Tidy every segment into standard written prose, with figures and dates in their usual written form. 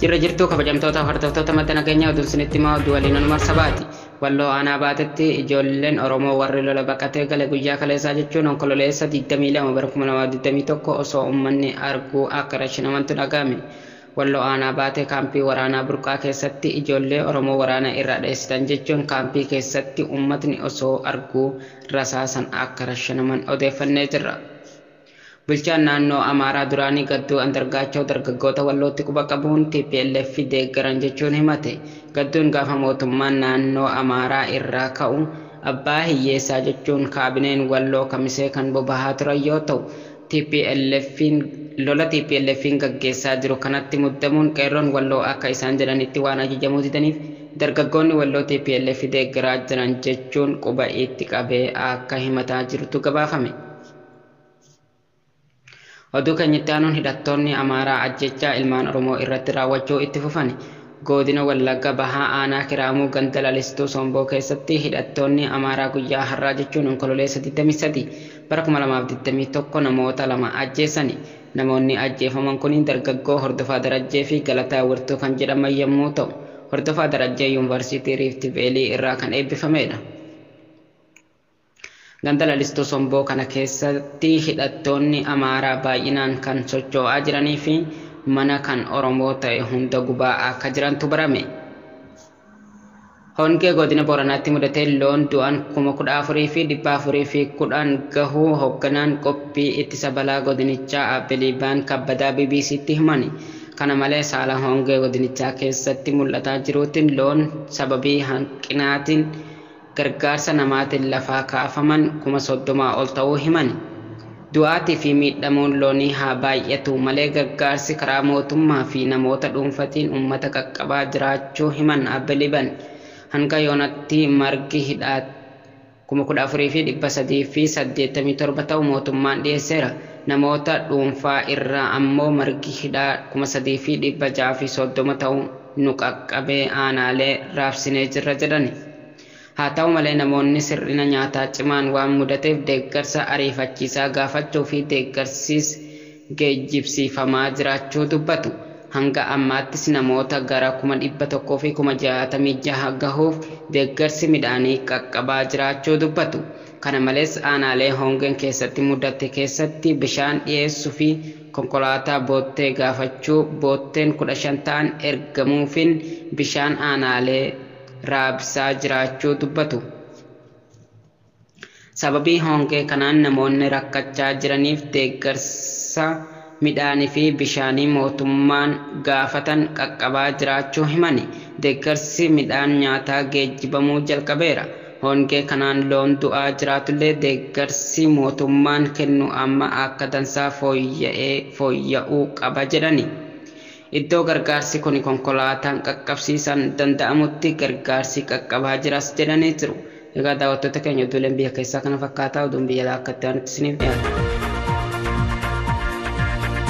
Jirra jirtuu kabajamtoota hordoftoota madda nageenyaa oduu isinitti himaa oduu waliin onumar sabaati. Walloo aanaa baatetti ijoolleen Oromoo warri lola baqatee gale guyyaa kaleessaa jechuun onkololeessa 22 bara 2021 osoo uummanni arguu akka rashinamantu dhagahame. Walloo aanaa baatee kaampii waraanaa burqaa keessatti ijoollee Oromoo waraana irraa dheessitan jechuun kaampii keessatti uummatni osoo arguu rasaasan akka rashinaman odeeffannee jirra. Bulchaan naannoo Amaaraa duraanii Gadduu Andargaachoo dargaggoota Wallootti quba qabuun TPLF deeggaran jechuun himate. Gadduun gaafa mootummaan naannoo Amaaraa irraa ka'u abbaa hiyyeessaa jechuun kaabineen Walloo kamisee kan bobahaa turan yoo ta'u, lola TPLF'n gaggeessaa jiru kanatti muddamuun qeerroon Walloo akka isaan jedhanitti waan ajajamuu didaniif dargaggoonni Walloo TPLF deeggaraa jiran jechuun quba itti qabee akka himataa jirtu gabaafame. Oduu keenyatti aanuun hidhattoonni Amaaraa ajjechaa ilmaan Oromoo irratti raawwachuu itti fufan. Godina Wallagga Bahaa aanaa Kiraamuu ganda lalistuu Somboo keessatti hidhattoonni Amaaraa guyyaa har'aa jechuun onkololeessa 23 bara 2021 namoota 2 ajjeesani. Namoonni ajjeefaman kun dargaggoo Hordofaa Darajjee fi Galataa Wirtuu kan jedhaman yommuu ta'u, Hordofaa Darajjee Yuunivarsiitii Riifti Veelii irraa kan eebbifamedha. Ganda lalistuu Somboo kana keessatti hidhattoonni Amaaraa baay'inaan kan socho'aa jiranii fi mana kan Oromoo ta'e hunda gubaa akka jirantu barame. Hongee godina Booranaatti mudatee loon du'an 14,410 gahuu hoogganaan qophii ittisa balaa godinichaa Abiliibaan Kabbadaa BBC'tti himani. Kana malees haala hongee godinichaa keessatti mul'ataa jiruutiin loon sababii hanqinaatiin gargaarsa namaatiin lafaa kaafaman 30,000 ol ta'uu himani. Du'aatii fi miidhamuun loonii haa baay'atu malee gargaarsi karaa mootummaa fi namoota dhuunfatiin uummata qaqqabaa jiraachuu himan Abiliibaan. Hanga yoonatti margi hidhaa 14,387 ta'u mootummaan dhiyeesseera. Namoota dhuunfaa irraa ammoo margi hidhaa 3,630 ta'u nu qaqqabee aanaalee raabsinee jirra jedhani. Haa ta'u malee namoonni sirrina nyaataa cimaan waan mudateef deeggarsa ariifachiisaa gaafachuu fi deeggarsiis geejjibsiifamaa jiraachuu dubbatu. Hanga ammaattis namoota gara 166 gahuuf deeggarsi midhaanii qaqqabaa jiraachuu dubbatu. Kana malees aanaalee hongeen keessatti mudate keessatti bishaan dhiyeessuu fi konkolaataa boottee gaafachuu bootteen 15 ta'an ergamuufiin bishaan aanaalee raabsaa jiraachuu dubbatu. Sababii hongee kanaan namoonni rakkachaa jiraniif deeggarsa midhaanii fi bishaanii mootummaan gaafatan qaqqabaa jiraachuu himani. Deeggarsi midhaan nyaataa geejjibamuu jalqabeera. Hongee kanaan loon du'aa jiraatullee deeggarsi mootummaan kennu amma akka dansaa fooyya'uu qaba jedhani. Iddoo gargaarsi kun konkolaataan qaqqabsiisan danda'amutti gargaarsi qaqqabaa jiras jedhanii jiru. Egaa daawwattoota keenya oduuleen biyya keessaa kana fakkaataa oduun biyya alaa akka ta'anitti isiniif dhiyaata.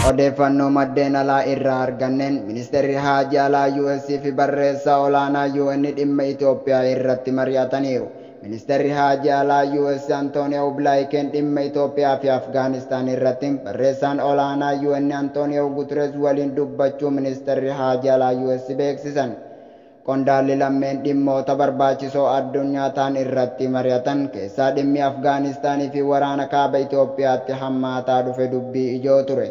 Odeeffannoo maddeen alaa irraa arganneen ministeerri haajaa alaa US fi barreessaa olaanaa UN dhimma Itoophiyaa irratti mari'ataniiru. Ministeerri haajaa alaa US Antonio Blinken dhimma Itoophiyaa fi Afgaanistaan irratti barreessaan olaanaa UN Antonio Guterres waliin dubbachuu ministeerri haajaa alaa US beeksisan. Qondaalli lammeen dhimmoota barbaachisoo addunyaa ta'an irratti mari'atan keessaa dhimmi Afgaanistaanii fi waraana kaaba Itoophiyaatti hammaataa dhufe dubbii ijoo ture.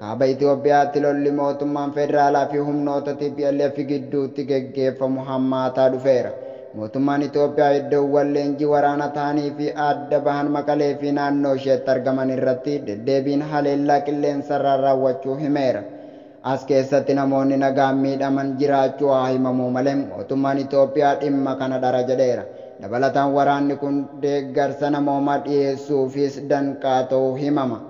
Kaaba Itoophiyaatti lolli mootummaan federaalaa fi humnoota TPLF gidduutti geggeeffamu hammaataa dhufeera. Mootummaan Itoophiyaa iddoowwan leenjii waraana ta'anii fi adda bahan Maqalee fi naannoo isheetti argaman irratti deddeebiin haleellaa qilleensarraan raawwachuu himeera. As keessatti namoonni nagaan miidhaman jiraachuu haa himamuu malee mootummaan Itoophiyaa dhimma kana dhara jedheera. Dabalataan waraanni kun deeggarsa namoomaa dhiyeessuufis danqaa ta'uu himama.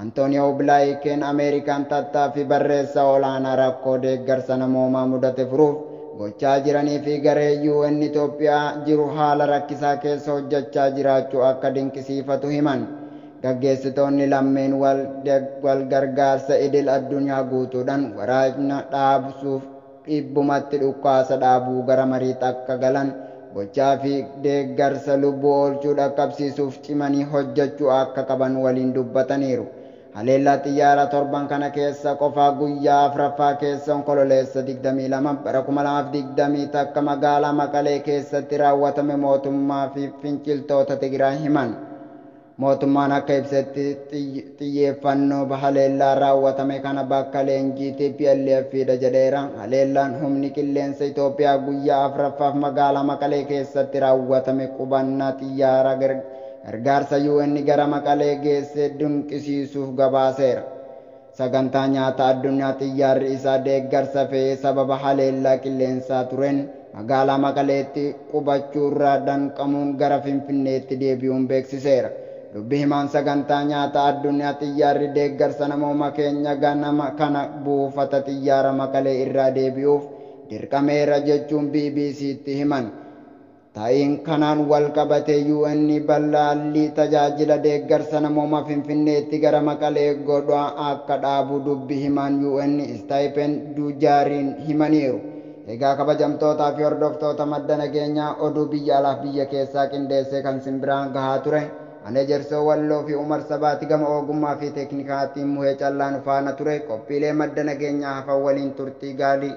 Antonio Blinken Ameerikaan tattaaffii barreessaa olaanaa rakkoo deeggarsa namoomaa mudate furuuf gochaa jiranii fi garee UN Itoophiyaa jiru haala rakkisaa keessa hojjechaa jiraachuu akka dinqisiifatu himan. Gaggeessitoonni lammeen wal gargaarsa idil addunyaa guutuudhaan waraana dhaabsuuf dhibbumatti dhukaasa dhaabuu gara mariitti akka galan gochaa fi deeggarsa lubbuu oolchuu dhaqqabsiisuuf cimanii hojjechuu akka qaban waliin dubbataniiru. haleellaa xiyyaara torban kana keessa qofaa guyyaa afuraffaa keessa onkololeessa 22 bara 2020 takka magaalaa Maqalee keessatti raawwatame mootummaa fi finciltoota Tigraay himan. Mootummaan akka ibsetti xiyyeeffannoo haleellaa raawwatame kana bakka leenjii TPLF'dha jedheera. Haleellaan humni qilleensa Itoophiyaa guyyaa afuraffaaf magaalaa Maqalee keessatti raawwatame qubannaa xiyyaara gargaarsa UN gara Maqalee geesse dinqisiisuuf gabaaseera. Sagantaa nyaata addunyaa xiyyaarri isaa deeggarsa fe'ee sababa haleellaa qilleensaa tureen magaalaa Maqaleetti qubachuurraa danqamuun gara Finfinneetti deebi'uun beeksiseera. Dubbi himaan sagantaa nyaata addunyaa xiyyaarri deeggarsa namooma keenya ganama kana buufata xiyyaara Maqalee irraa deebi'uuf dirqameera jechuun BBC'tti himan. Ta'iin kanaan wal qabate UN balaalii tajaajila deeggarsa namooma Finfinneetti gara Maqalee godhaa akka dhaabu dubbi himaan UN Stephen Dujaariin himaniiru. Egaa kabajamtootaa fi hordoftoota madda nageenyaa oduu biyya alaaf biyya keessaa qindeessee kan simbiraan gahaa ture. Ane Jersoo Walloo fi Umar Sabaati gama ogummaa fi teeknikaatiin muhee callaan faana ture. Qophiilee madda nageenyaa hafan waliin turtii gaarii.